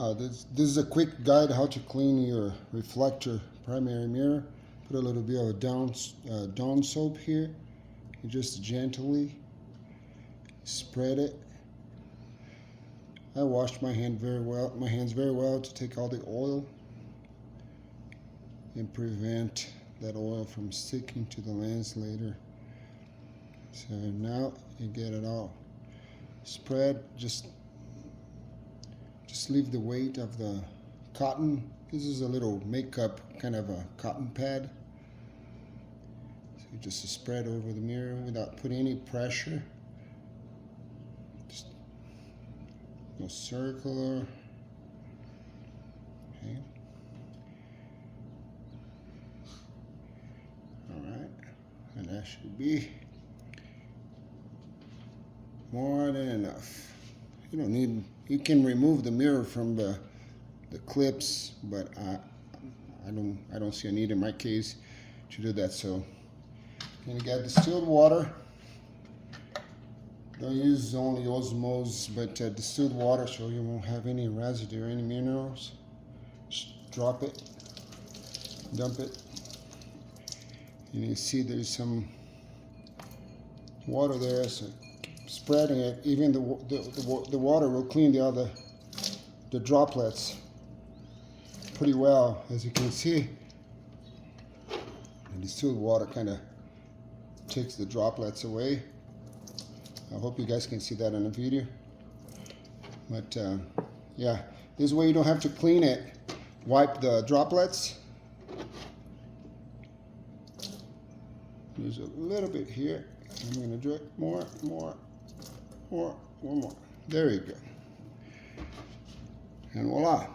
This is a quick guide how to clean your reflector primary mirror. Put a little bit of Dawn soap here. You just gently spread it. I washed my hands very well to take all the oil and prevent that oil from sticking to the lens later. So now you get it all spread. Just leave the weight of the cotton. This is a little makeup kind of a cotton pad. So you just spread over the mirror without putting any pressure. Just go circular. Okay. All right, and that should be more than enough. You don't need. You can remove the mirror from the clips, but I don't see a need in my case to do that. So you got distilled water. Don't use only osmosis, but distilled water, so you won't have any residue or any minerals. Just drop it, dump it, and you see there's some water there. So spreading it, even the water will clean the droplets pretty well, as you can see. And distilled water kind of takes the droplets away. I hope you guys can see that in the video. But yeah, this way you don't have to clean it. Wipe the droplets. There's a little bit here. I'm going to do it more. One more. There you go. And voila.